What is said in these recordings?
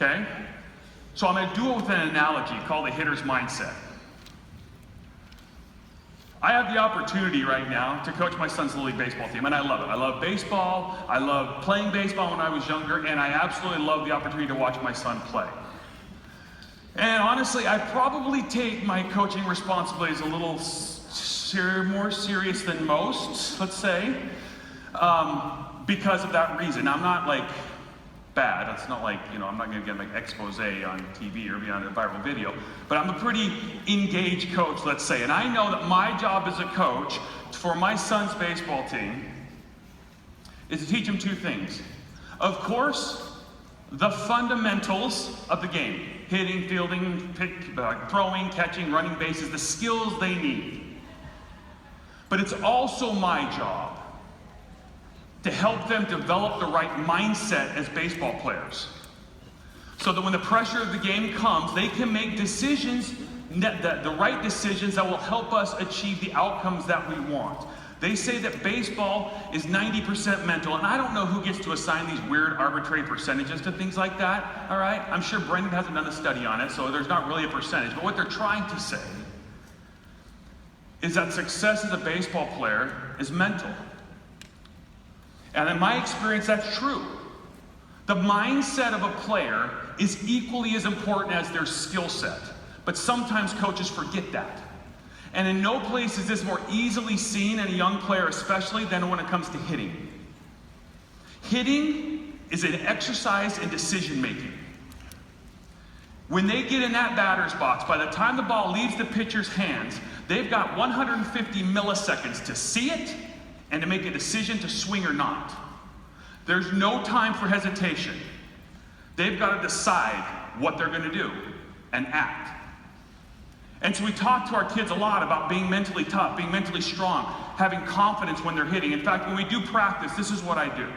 okay? So I'm gonna do it with an analogy called the hitter's mindset. I have the opportunity right now to coach my son's Little League baseball team, and I love it. I love baseball, I love playing baseball when I was younger, and I absolutely love the opportunity to watch my son play. And honestly, I probably take my coaching responsibilities a little more serious than most, let's say, because of that reason. I'm not like bad. It's not like, I'm not going to get like expose on TV or be on a viral video, but I'm a pretty engaged coach, let's say. And I know that my job as a coach for my son's baseball team is to teach him two things. Of course, the fundamentals of the game: hitting, fielding, throwing, catching, running bases, the skills they need. But it's also my job to help them develop the right mindset as baseball players, so that when the pressure of the game comes, they can make decisions, the right decisions that will help us achieve the outcomes that we want. They say that baseball is 90% mental, and I don't know who gets to assign these weird arbitrary percentages to things like that, all right? I'm sure Brendan hasn't done a study on it, so there's not really a percentage, but what they're trying to say is that success as a baseball player is mental. And in my experience, that's true. The mindset of a player is equally as important as their skill set, but sometimes coaches forget that. And in no place is this more easily seen in a young player, especially than when it comes to hitting. Hitting is an exercise in decision making. When they get in that batter's box, by the time the ball leaves the pitcher's hands, they've got 150 milliseconds to see it and to make a decision to swing or not. There's no time for hesitation. They've got to decide what they're going to do and act. And so we talk to our kids a lot about being mentally tough, being mentally strong, having confidence when they're hitting. In fact, when we do practice, this is what I do.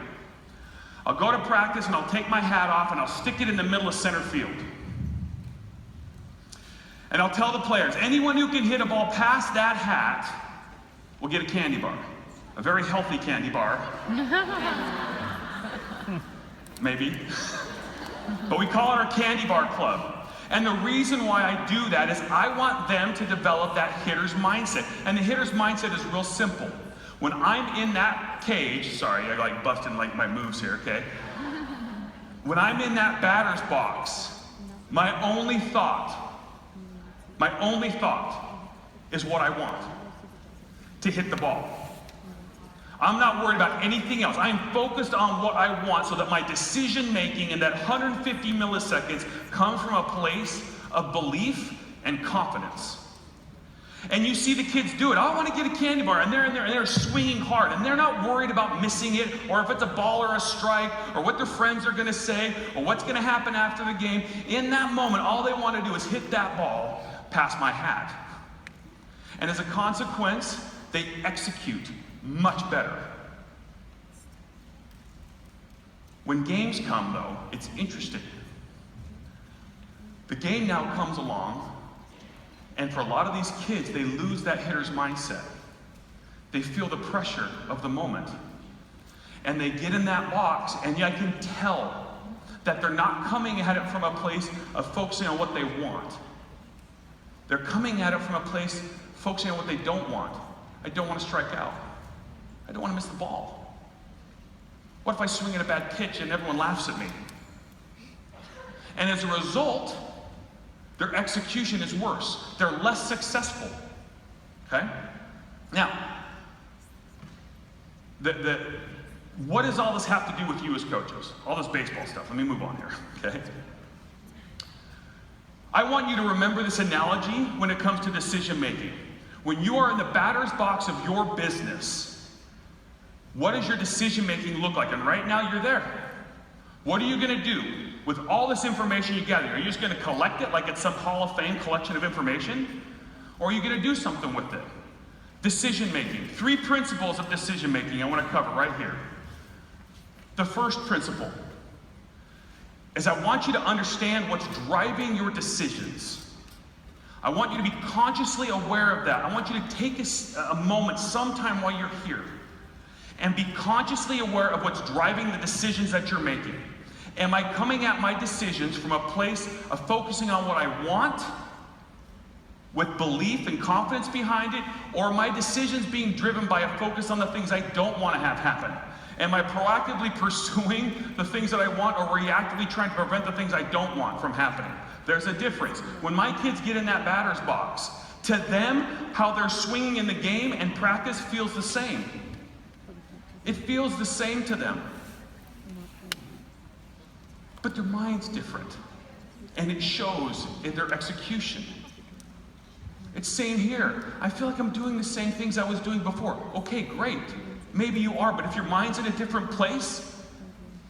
I'll go to practice and I'll take my hat off and I'll stick it in the middle of center field. And I'll tell the players, anyone who can hit a ball past that hat will get a candy bar. A very healthy candy bar. Maybe. But we call it our candy bar club. And the reason why I do that is I want them to develop that hitter's mindset. And the hitter's mindset is real simple. When I'm in that cage, sorry, I like busting like my moves here, okay? When I'm in that batter's box, my only thought is what I want: to hit the ball. I'm not worried about anything else. I'm focused on what I want, so that my decision making in that 150 milliseconds comes from a place of belief and confidence. And you see the kids do it. I want to get a candy bar, and they're in there and they're swinging hard, and they're not worried about missing it, or if it's a ball or a strike, or what their friends are going to say, or what's going to happen after the game. In that moment, all they want to do is hit that ball past my hat. And as a consequence, they execute much better. When games come, though, it's interesting. The game now comes along, and for a lot of these kids, they lose that hitter's mindset. They feel the pressure of the moment. And they get in that box, and I can tell that they're not coming at it from a place of focusing on what they want. They're coming at it from a place focusing on what they don't want. I don't want to strike out. I don't want to miss the ball. What if I swing at a bad pitch and everyone laughs at me? And as a result, their execution is worse. They're less successful. Okay? Now, what does all this have to do with you as coaches? All this baseball stuff. Let me move on here. Okay? I want you to remember this analogy when it comes to decision making. When you are in the batter's box of your business, what does your decision making look like? And right now you're there. What are you going to do with all this information you gather? Are you just going to collect it like it's some Hall of Fame collection of information? Or are you going to do something with it? Decision making. 3 principles of decision making I want to cover right here. The first principle is I want you to understand what's driving your decisions. I want you to be consciously aware of that. I want you to take a moment sometime while you're here and be consciously aware of what's driving the decisions that you're making. Am I coming at my decisions from a place of focusing on what I want, with belief and confidence behind it, or are my decisions being driven by a focus on the things I don't want to have happen? Am I proactively pursuing the things that I want, or reactively trying to prevent the things I don't want from happening? There's a difference. When my kids get in that batter's box, to them, how they're swinging in the game and practice feels the same. It feels the same to them. But their mind's different, and it shows in their execution. It's same here. I feel like I'm doing the same things I was doing before. Okay, great. Maybe you are, but if your mind's in a different place,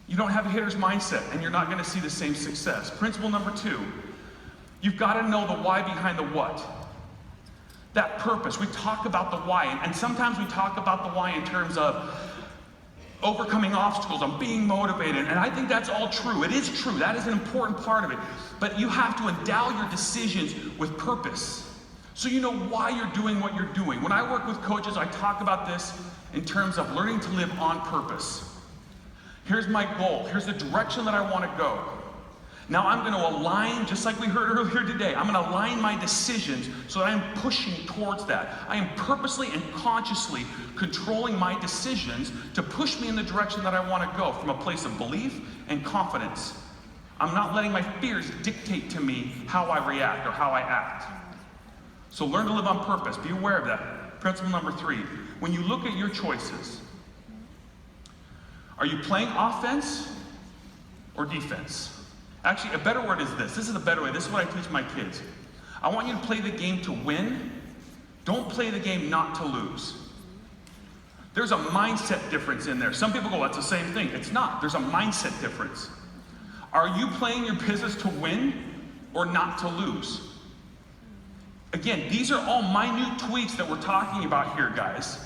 you don't have a hitter's mindset, and you're not going to see the same success. Principle number 2, you've got to know the why behind the what. That purpose. We talk about the why, and sometimes we talk about the why in terms of overcoming obstacles, I'm being motivated, and I think that's all true. It is true. That is an important part of it. But you have to endow your decisions with purpose, so you know why you're doing what you're doing. When I work with coaches, I talk about this in terms of learning to live on purpose. Here's my goal. Here's the direction that I want to go. Now I'm going to align, just like we heard earlier today, I'm going to align my decisions so that I'm pushing towards that. I am purposely and consciously controlling my decisions to push me in the direction that I want to go, from a place of belief and confidence. I'm not letting my fears dictate to me how I react or how I act. So learn to live on purpose. Be aware of that. Principle number 3, when you look at your choices, are you playing offense or defense? Actually, a better word is this. This is a better way. This is what I teach my kids. I want you to play the game to win. Don't play the game not to lose. There's a mindset difference in there. Some people go, that's the same thing. It's not. There's a mindset difference. Are you playing your business to win or not to lose? Again, these are all minute tweaks that we're talking about here, guys.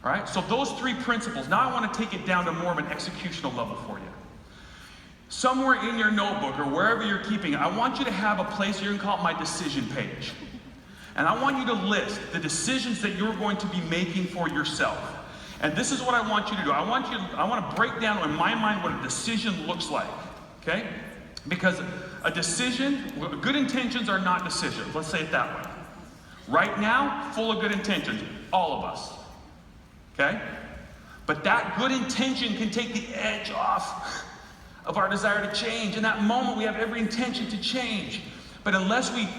All right? So those 3 principles. Now I want to take it down to more of an executional level for you. Somewhere in your notebook or wherever you're keeping it, I want you to have a place, you can call it my decision page. And I want you to list the decisions that you're going to be making for yourself. And this is what I want you to do. I want to break down in my mind what a decision looks like. Okay? Because a decision, good intentions are not decisions. Let's say it that way. Right now, full of good intentions. All of us. Okay? But that good intention can take the edge off of our desire to change. In that moment, we have every intention to change. But unless we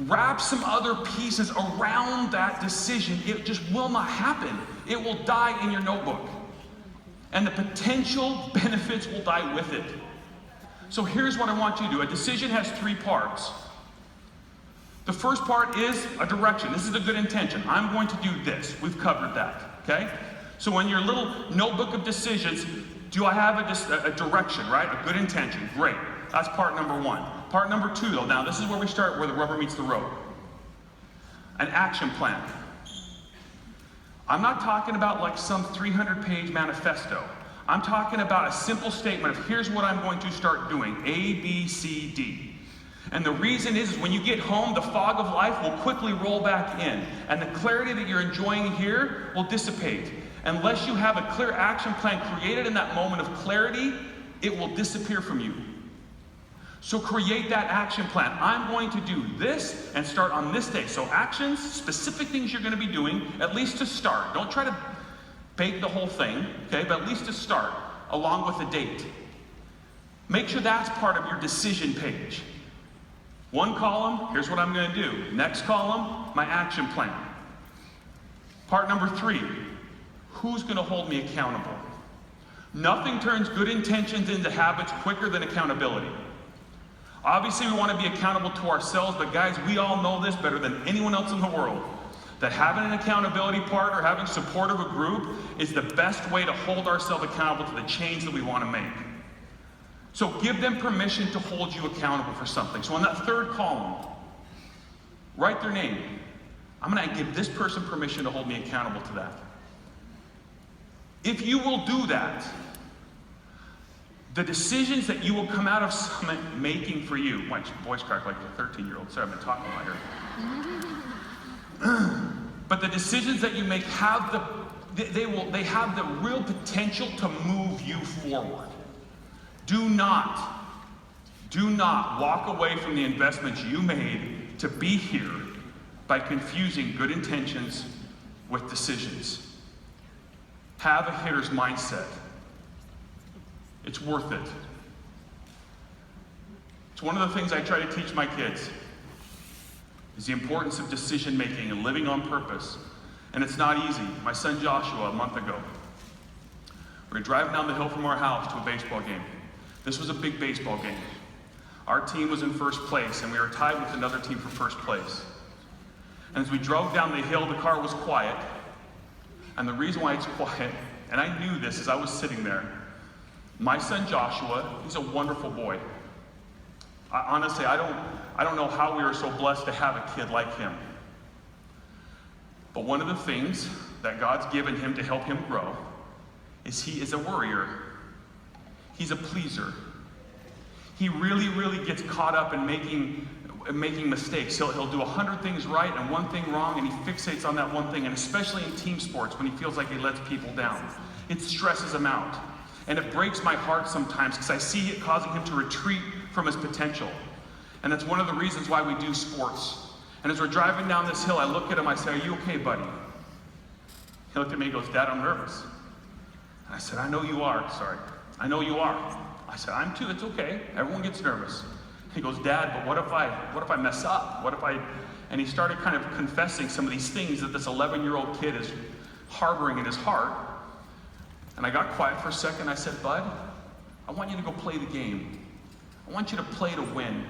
wrap some other pieces around that decision, it just will not happen. It will die in your notebook. And the potential benefits will die with it. So here's what I want you to do. A decision has 3 parts. The first part is a direction. This is a good intention. I'm going to do this. We've covered that. Okay? So in your little notebook of decisions, do I have a direction, right? A good intention. Great. That's part number 1. Part number 2, though, now this is where we start, where the rubber meets the road. An action plan. I'm not talking about like some 300-page manifesto. I'm talking about a simple statement of here's what I'm going to start doing. A, B, C, D. And the reason is when you get home, the fog of life will quickly roll back in. And the clarity that you're enjoying here will dissipate. Unless you have a clear action plan created in that moment of clarity, it will disappear from you. So create that action plan. I'm going to do this and start on this day. So actions, specific things you're going to be doing, at least to start. Don't try to bake the whole thing, okay? But at least to start, along with a date. Make sure that's part of your decision page. One column, here's what I'm going to do. Next column, my action plan. Part number 3, who's going to hold me accountable? Nothing turns good intentions into habits quicker than accountability. Obviously, we want to be accountable to ourselves, but guys, we all know this better than anyone else in the world, that having an accountability partner, having support of a group, is the best way to hold ourselves accountable to the change that we want to make. So give them permission to hold you accountable for something. So on that 3rd column, write their name. I'm going to give this person permission to hold me accountable to that. If you will do that, the decisions that you will come out of Summit making for you, my voice cracked like a 13-year-old, sorry, I've been talking about here. But the decisions that you make have the real potential to move you forward. Do not walk away from the investments you made to be here by confusing good intentions with decisions. Have a hitter's mindset. It's worth it. It's one of the things I try to teach my kids, is the importance of decision making and living on purpose. And it's not easy. My son Joshua, a month ago, we were driving down the hill from our house to a baseball game. This was a big baseball game. Our team was in first place, and we were tied with another team for first place. And as we drove down the hill, the car was quiet. And the reason why it's quiet, and I knew this as I was sitting there, my son Joshua, he's a wonderful boy. Honestly, I don't know how we were so blessed to have a kid like him. But one of the things that God's given him to help him grow is he is a worrier. He's a pleaser. He really, really gets caught up in making mistakes. He'll do 100 things right and one thing wrong, and he fixates on that one thing, and especially in team sports when he feels like he lets people down. It stresses him out. And it breaks my heart sometimes because I see it causing him to retreat from his potential. And that's one of the reasons why we do sports. And as we're driving down this hill, I look at him, I say, "Are you okay, buddy?" He looked at me and goes, "Dad, I'm nervous." And I said, "I know you are, sorry. I know you are." I said, "I'm too, it's okay. Everyone gets nervous." He goes, "Dad, but what if I mess up? And he started kind of confessing some of these things that this 11-year-old kid is harboring in his heart. And I got quiet for a second. I said, "Bud, I want you to go play the game. I want you to play to win.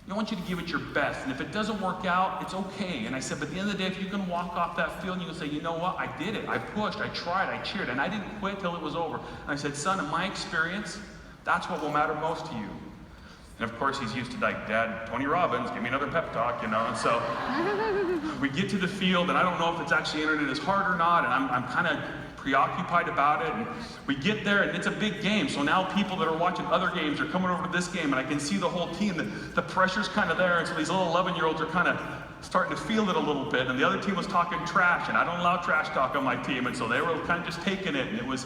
I want you to give it your best. And if it doesn't work out, it's okay." And I said, "But at the end of the day, if you can walk off that field and you can say, you know what, I did it. I pushed, I tried, I cheered, and I didn't quit till it was over." And I said, "Son, in my experience, that's what will matter most to you." And of course, he's used to like, "Dad, Tony Robbins, give me another pep talk," you know. And so we get to the field, and I don't know if it's actually entered in his heart or not, and I'm kind of preoccupied about it. And we get there, and it's a big game. So now people that are watching other games are coming over to this game, and I can see the whole team. The pressure's kind of there, and so these little 11-year-olds are kind of starting to feel it a little bit. And the other team was talking trash, and I don't allow trash talk on my team, and so they were kind of just taking it. And it was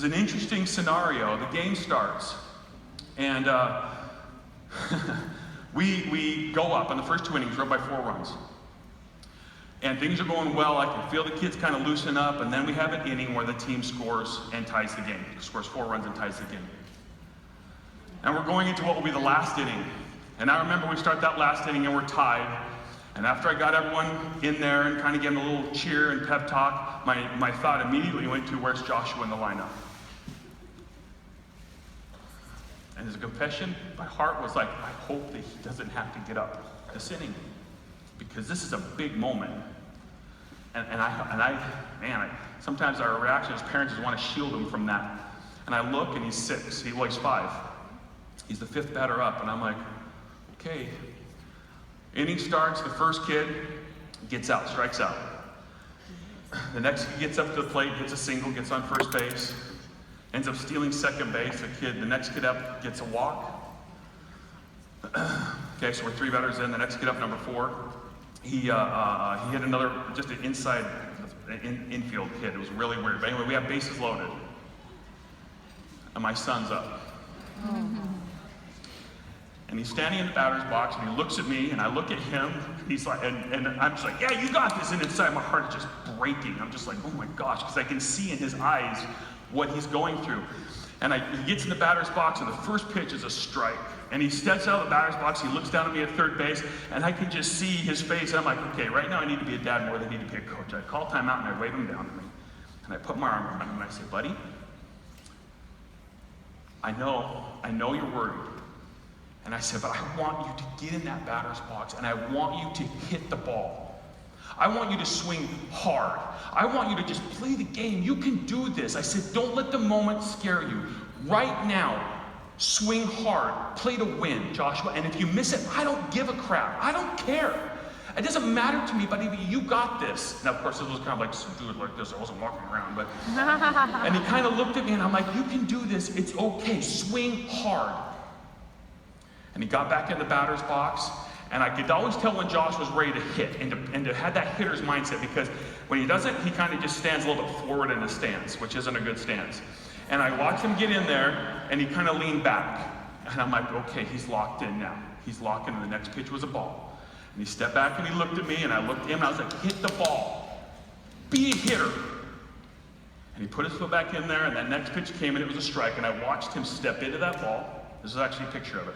an interesting scenario. The game starts, and we go up. In the first 2 innings, we're up by 4 runs. And things are going well. I can feel the kids kind of loosen up. And then we have an inning where the team scores and ties the game. Scores 4 runs and ties the game. And we're going into what will be the last inning. And I remember we start that last inning and we're tied. And after I got everyone in there and kind of gave them a little cheer and pep talk, my thought immediately went to, where's Joshua in the lineup? And as a confession, my heart was like, I hope that he doesn't have to get up this inning, because this is a big moment. And sometimes our reaction as parents is want to shield him from that. And I look, and he's 6. He's 5. He's the 5th batter up, and I'm like, okay. Inning starts. The first kid gets out, strikes out. The next kid gets up to the plate, hits a single, gets on first base, ends up stealing second base. The next kid up gets a walk. Okay, so we're 3 batters in. The next kid up, number 4. He hit another, just an inside infield hit. It was really weird. But anyway, we have bases loaded. And my son's up. And he's standing in the batter's box, and he looks at me, and I look at him. He's like, and I'm just like, yeah, you got this. And inside my heart is just breaking. I'm just like, oh my gosh, because I can see in his eyes what he's going through. And he gets in the batter's box, and the first pitch is a strike. And he steps out of the batter's box, he looks down at me at third base, and I can just see his face. And I'm like, okay, right now I need to be a dad more than I need to be a coach. I call timeout, and I wave him down to me. And I put my arm around him, and I say, buddy, I know you're worried. And I said, but I want you to get in that batter's box, and I want you to hit the ball. I want you to swing hard. I want you to just play the game. You can do this. I said, don't let the moment scare you. Right now, swing hard. Play to win, Joshua. And if you miss it, I don't give a crap. I don't care. It doesn't matter to me, buddy, but you got this. Now, of course, it was kind of like, do it like this. I wasn't walking around, but. And he kind of looked at me, and I'm like, you can do this. It's okay. Swing hard. And he got back in the batter's box, and I could always tell when Josh was ready to hit and to have that hitter's mindset, because when he doesn't, he kind of just stands a little bit forward in the stance, which isn't a good stance. And I watched him get in there, and he kind of leaned back. And I'm like, okay, he's locked in now. He's locked in, and the next pitch was a ball. And he stepped back and he looked at me, and I looked at him, and I was like, hit the ball. Be a hitter. And he put his foot back in there, and that next pitch came, and it was a strike. And I watched him step into that ball. This is actually a picture of it.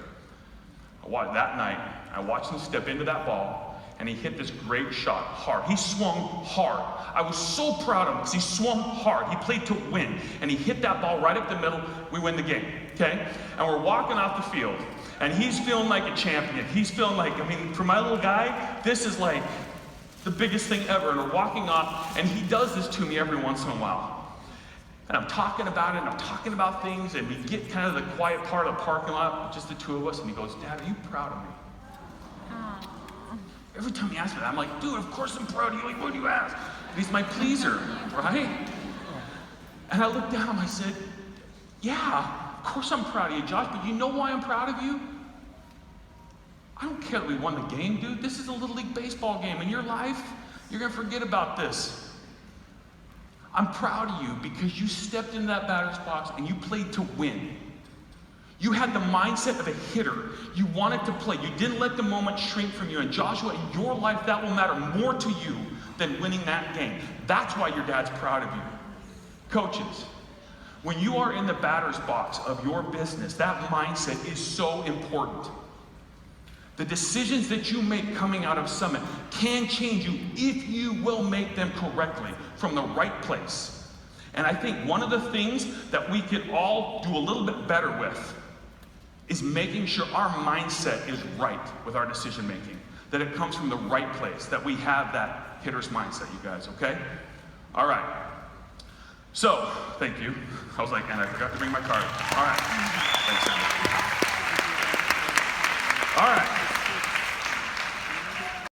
That night, I watched him step into that ball, and he hit this great shot hard. He swung hard. I was so proud of him because he swung hard. He played to win, and he hit that ball right up the middle. We win the game, okay? And we're walking off the field, and he's feeling like a champion. He's feeling like, I mean, for my little guy, this is like the biggest thing ever. And we're walking off, and he does this to me every once in a while. And I'm talking about it, and I'm talking about things, and we get kind of the quiet part of the parking lot, just the two of us, and he goes, Dad, are you proud of me? Every time he asks me that, I'm like, dude, of course I'm proud of you. Like, what do you ask? And he's my pleaser, right? And I looked down and I said, yeah, of course I'm proud of you, Josh, but you know why I'm proud of you? I don't care that we won the game, dude. This is a Little League baseball game. In your life, you're going to forget about this. I'm proud of you because you stepped into that batter's box and you played to win. You had the mindset of a hitter. You wanted to play. You didn't let the moment shrink from you. And Joshua, in your life, that will matter more to you than winning that game. That's why your dad's proud of you. Coaches, when you are in the batter's box of your business, that mindset is so important. The decisions that you make coming out of Summit can change you if you will make them correctly from the right place. And I think one of the things that we can all do a little bit better with is making sure our mindset is right with our decision making, that it comes from the right place, that we have that hitter's mindset, you guys, okay? All right. So, thank you. I was like, and I forgot to bring my card. All right. Thanks, Andy. All right.